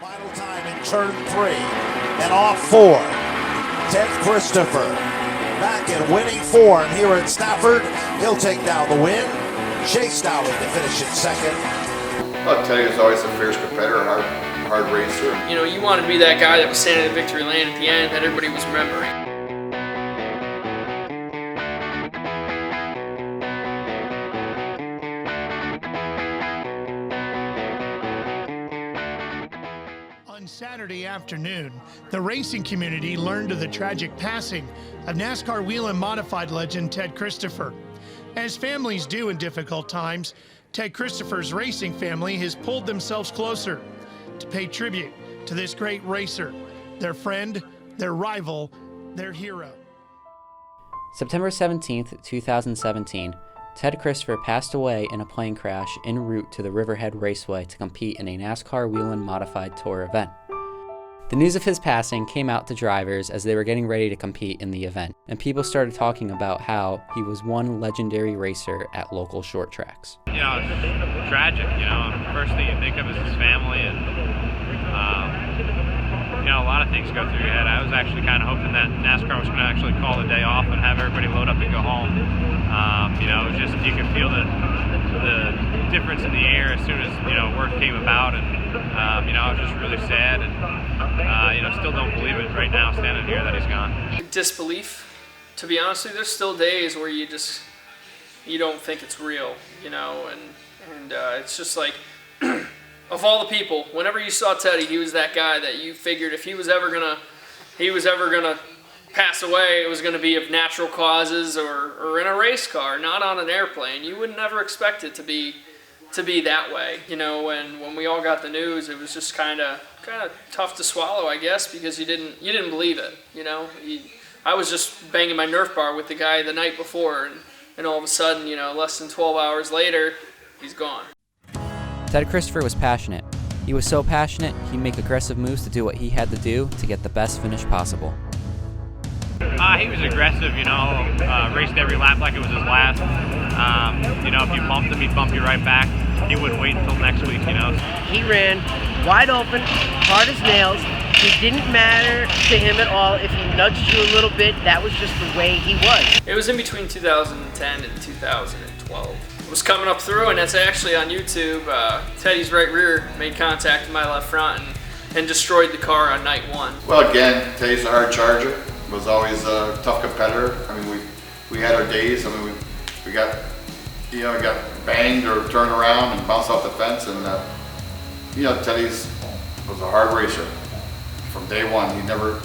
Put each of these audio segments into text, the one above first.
Final time in turn 3 and off 4. Ted Christopher back in winning form here at Stafford. He'll take down the win. Chase Dowling to finish in second. I'll tell you, he's always a fierce competitor, hard racer. You know, you want to be that guy that was standing in victory lane at the end that everybody was remembering. On Saturday afternoon, the racing community learned of the tragic passing of NASCAR wheel and modified legend Ted Christopher. As families do in difficult times, Ted Christopher's racing family has pulled themselves closer to pay tribute to this great racer, their friend, their rival, their hero. September 17th, 2017, Ted Christopher passed away in a plane crash en route to the Riverhead Raceway to compete in a NASCAR Whelen Modified Tour event. The news of his passing came out to drivers as they were getting ready to compete in the event, and people started talking about how he was one legendary racer at local short tracks. You know, it's tragic, you know. First thing you think of is his family, and, you know, a lot of things go through your head. I was actually kind of hoping that NASCAR was going to actually call the day off and have everybody load up and go home. You know, it was just, you could feel the difference in the air as soon as, you know, word came about, and, you know, I was just really sad, and, you know, still don't believe it right now standing here that he's gone. Disbelief, to be honest with you. There's still days where you don't think it's real, you know, and it's just like, of all the people, whenever you saw Teddy, he was that guy that you figured if he was ever gonna pass away, it was gonna be of natural causes or in a race car, not on an airplane. You would never expect it to be that way, you know. And when we all got the news, it was just kind of tough to swallow, I guess, because you didn't believe it, you know. I was just banging my Nerf bar with the guy the night before, and all of a sudden, you know, less than 12 hours later, he's gone. Ted Christopher was passionate. He was so passionate, he'd make aggressive moves to do what he had to do to get the best finish possible. He was aggressive, you know, raced every lap like it was his last. You know, if you bumped him, he'd bump you right back. He wouldn't wait until next week, you know. He ran wide open, hard as nails. It didn't matter to him at all if he nudged you a little bit. That was just the way he was. It was in between 2010 and 2012. It was coming up through, and it's actually on YouTube. Teddy's right rear made contact with my left front and destroyed the car on night 1. Well, again, Teddy's a hard charger. Was always a tough competitor. I mean, we had our days. I mean, we got, you know, got banged or turned around and bounced off the fence, and you know, Teddy's was a hard racer from day one. He never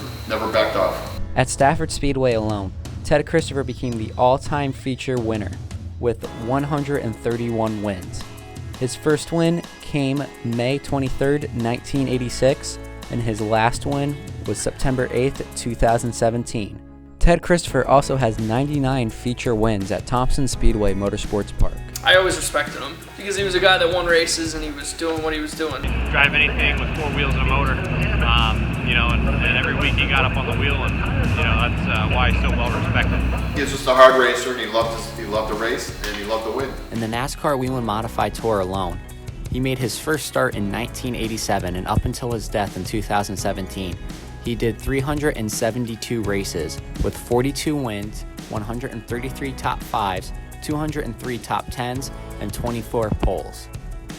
backed off. At Stafford Speedway alone, Ted Christopher became the all-time feature winner with 131 wins. His first win came May 23rd, 1986, and his last win was September 8th, 2017. Ted Christopher also has 99 feature wins at Thompson Speedway Motorsports Park. I always respected him because he was a guy that won races and he was doing what he was doing. Drive anything with 4 wheels and a motor, you know, and every week he got up on the wheel, and, you know, that's why he's so well respected. He was just a hard racer, and he loved to race, and he loved to win. In the NASCAR Whelen Modified Tour alone, he made his first start in 1987, and up until his death in 2017, he did 372 races with 42 wins, 133 top 5s, 203 top 10s, and 24 poles.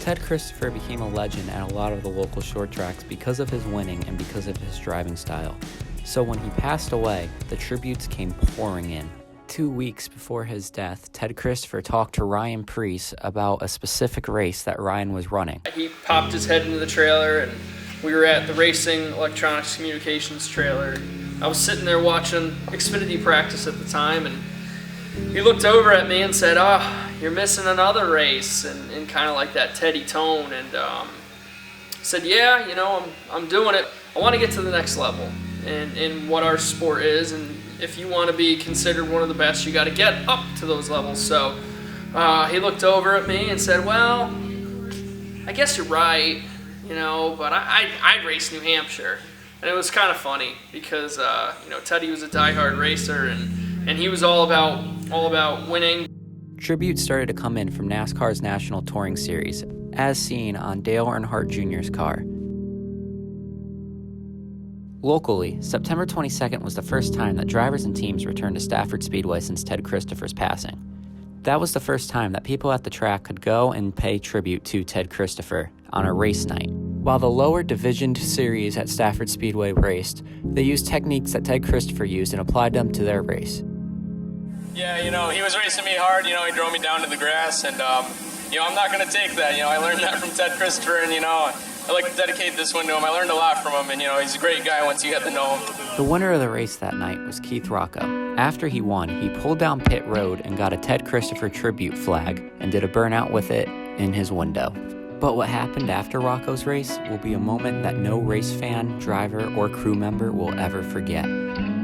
Ted Christopher became a legend at a lot of the local short tracks because of his winning and because of his driving style. So when he passed away, the tributes came pouring in. 2 weeks before his death, Ted Christopher talked to Ryan Preece about a specific race that Ryan was running. He popped his head into the trailer, and we were at the Racing Electronics Communications trailer. I was sitting there watching Xfinity practice at the time, and he looked over at me and said, you're missing another race, and kind of like that Teddy tone, and said, yeah, you know, I'm doing it. I want to get to the next level in what our sport is, and if you want to be considered one of the best, you got to get up to those levels. So he looked over at me and said, well, I guess you're right, you know, but I'd race New Hampshire. And it was kind of funny because, you know, Teddy was a diehard racer, and he was all about winning. Tributes started to come in from NASCAR's National Touring Series, as seen on Dale Earnhardt Jr.'s car. Locally, September 22nd was the first time that drivers and teams returned to Stafford Speedway since Ted Christopher's passing. That was the first time that people at the track could go and pay tribute to Ted Christopher on a race night. While the lower divisioned series at Stafford Speedway raced, they used techniques that Ted Christopher used and applied them to their race. Yeah, he was racing me hard. He drove me down to the grass, and I'm not going to take that. I learned that from Ted Christopher, and I like to dedicate this one to him. I learned a lot from him, and he's a great guy once you get to know him. The winner of the race that night was Keith Rocco. After he won, he pulled down pit road and got a Ted Christopher tribute flag and did a burnout with it in his window. But what happened after Rocco's race will be a moment that no race fan, driver, or crew member will ever forget.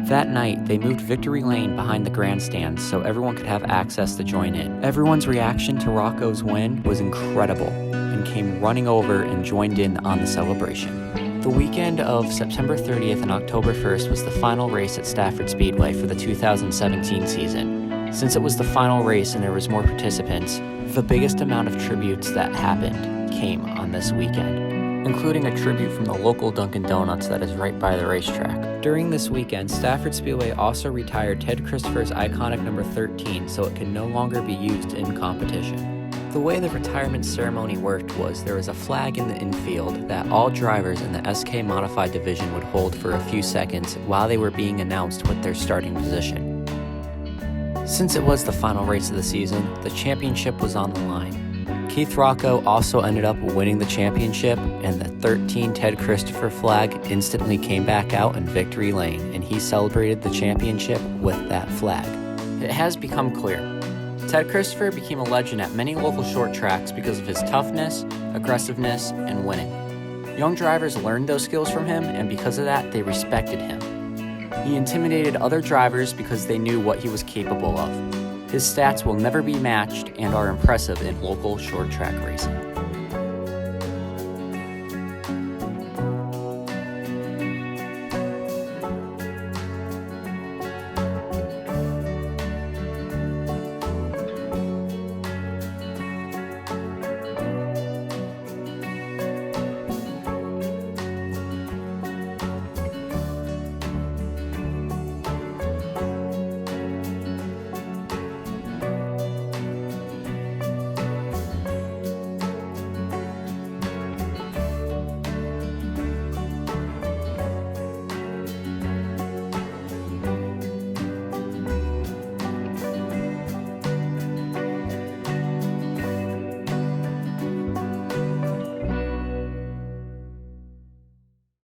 That night, they moved Victory Lane behind the grandstands so everyone could have access to join in. Everyone's reaction to Rocco's win was incredible and came running over and joined in on the celebration. The weekend of September 30th and October 1st was the final race at Stafford Speedway for the 2017 season. Since it was the final race and there was more participants, the biggest amount of tributes that happened came on this weekend, including a tribute from the local Dunkin' Donuts that is right by the racetrack. During this weekend, Stafford Speedway also retired Ted Christopher's iconic number 13 so it can no longer be used in competition. The way the retirement ceremony worked was there was a flag in the infield that all drivers in the SK Modified division would hold for a few seconds while they were being announced with their starting position. Since it was the final race of the season, the championship was on the line. Keith Rocco also ended up winning the championship, and the 13 Ted Christopher flag instantly came back out in Victory Lane, and he celebrated the championship with that flag. It has become clear. Ted Christopher became a legend at many local short tracks because of his toughness, aggressiveness, and winning. Young drivers learned those skills from him, and because of that, they respected him. He intimidated other drivers because they knew what he was capable of. His stats will never be matched and are impressive in local short track racing.